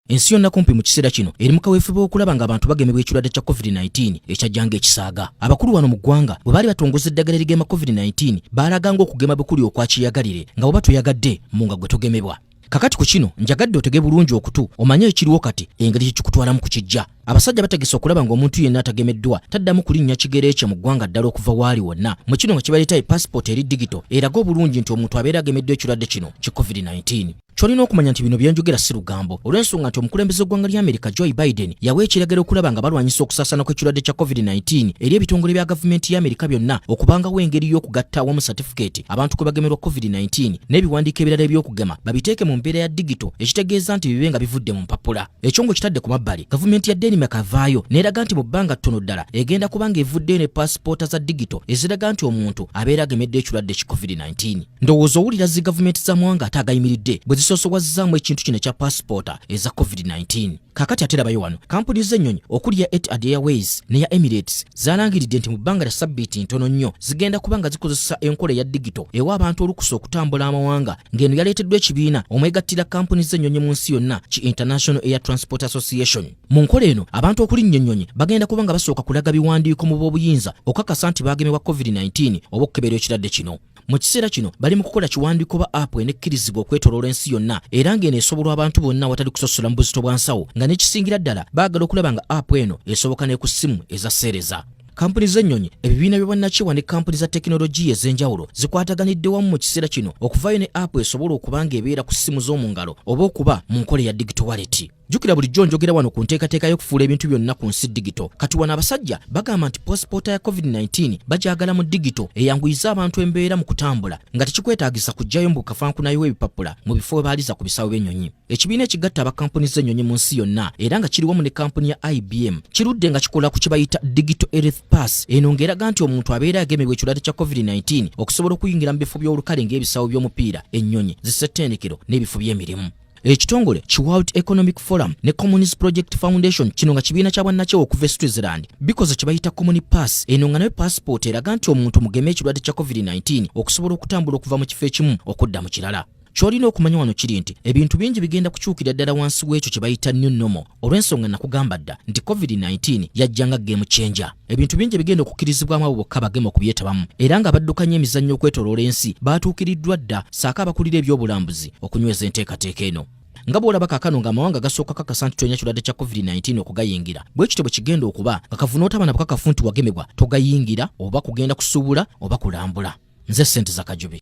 Ensi yonna kumpi mu kiseera kino eri mu kaweefube okulaba ng'abantu bagemebwa ekirwadde kya COVID-19 ekyajjanga ekisaaga. Abakulu wano mu ggwanga bwe baali batongoza eddagala erigema COVID-19 baalaganga okugema bukuli okwakiyagalire nga bwe batoyagadde mu nga gwe togemebwa. Kakati ku kino njagadde otege bulungi okutu omanye ekiriwo kati engeri kyekikutwalamu ku kijja. Abasajja bategese okulaba ng'omuntu yenna atagemeddwa taddamu kulinnya kigere kye mu ggwanga ddala okuva waali wonna mu kino nga kibaleeta passport eri digito eraga obulungi nti omuntu abeera agemeddwa ekirwadde kino ki COVID-19. Kyolina okumanya nti bino byenjogera si lugambo olw'ensonga nti omukulembeze w'eggwanga lya Amerika Joe Biden yawa ekiragiro okulaba nga balwanyisa okusaasaana kw'ekirwadde kya COVID-19 eri ebitongole bya gavumenti y'Amerika byonna okubangawo engeri y'okugatta awamu certificate abantu kwe bagemerwa COVID-19 n'ebiwandiiko ebirala eby'okugema babiteeke mu mbeera ya digito ekitegeeza nti bibe nga bivudde mu mpapula. Ekyongo kitadde ku mabbali gavumenti ya Denmark avaayo n'eraga nti mu bbanga ttono ddala egenda kuba ng'evuddeyo ne paasipoota za digito eziraga nti omuntu abeera agemedde ekirwadde ki COVID-19. Ndowooza owulira zi gavumenti za mwanga ate agayimiridde bwe zisosowazzaamu ekintu kino ekya paasipoota eza COVID-19. Kakati ate labayo wano kampuni z'ennyonyi okuli ya Etihad Airways ne ya Emirates zaalangiridde nti mu bbanga lya ssabbiiti ntono nnyo zigenda kuba nga zikozesa enkola ya digito ewa abantu olukusa okutambula amawanga ng'eno yaleeteddwa ekibiina omwegattira kampuni z'ennyonyi mu nsi yonna ki International Air Transport Association. Mu nkola eno abantu okulinnya ennyonyi bagenda kuba nga basooka kulaga biwandiiko mu b'obuyinza okakasa nti baagemebwa COVID-19 oba okukeberwa ekirwadde kino. Mu kiseera kino bali mu kukola kiwandiiko ba app enekkirizibwa okwetoloola ensi yonna era ng'eno esobola abantu bonna awatali kusosola mu buzito bwa nsawo nga n'ekisingira ddala baagala okulaba nga app eno esoboka ne ku ssimu eza seereza. Kampuni z'ennyonyi ebibiina by'obwannakiwa ne kampuni za tekinologiya ez'enjawulo zikwataganidde wamu mu kiseera kino okuvaayo ne app esobola okuba ng'ebeera ku ssimu z'omu ngalo oba okuba mu nkola ya digital wallet. Jjukira bulijjo njogera wano ku nteekateeka y'okufuula ebintu byonna ku nsi digito. Kati wano abasajja bagamba nti paasipoota ya COVID-19 bagyagala mu digito eyanguyiza abantu embeera mu kutambula nga tekikwetaagisa kuggyayo mu kafankunayo w'ebipapula mu bifo we baaliza ku bisawo by'ennyonyi. Ekibiina ekigatta abakampuni z'ennyonyi mu nsi yonna era nga kiri wamu ne kampuni ya IBM kirudde nga kikola ku kibayita Digital Health Pass eno ng'eraga nti omuntu abeera agemebwa ekirwadde kya COVID-19 okusobola okuyingira mu bifo by'olukale ng'ebisawo by'omupiira, ennyonyi, zissettendekero n'ebifo by'emirimu. Ekitongole ki World Economic Forum ne Communist Project Foundation kino nga kibiina kya bwannakyewa okuva e Switzerland bikoze kye bayita Common Pass eno nga nayo passport eraga nti omuntu mugeme ekirwadde kya COVID-19 okusobola okutambula okuva mu kifo ekimu okudda mu kirala. Kyolina okumanya wano kiri nti ebintu bingi bigenda kukyukira ddala wansi w'ekyo kye bayita new normal olw'ensonga nakugamba dda nti COVID-19 yajja nga game changer. Ebintu bingi bigenda okukkirizibwamu abo bokka bagema okubyetabamu era nga baddukanya emizannyo okwetoloola ensi baatuukiriddwa dda saaka abakulira ebyobulambuzi okunyweza enteekateeka eno. Nga bw'olaba kaakano ng'amawanga gasooka kakasa nti tolina kirwadde kya COVID-19 okugayingira bwe kityo bwe kigenda okuba nga kavuna otaba na bukakafu nti wagemebwa togayingira oba kugenda kusuubula oba kulambula. Nze Ssente za Kajubi.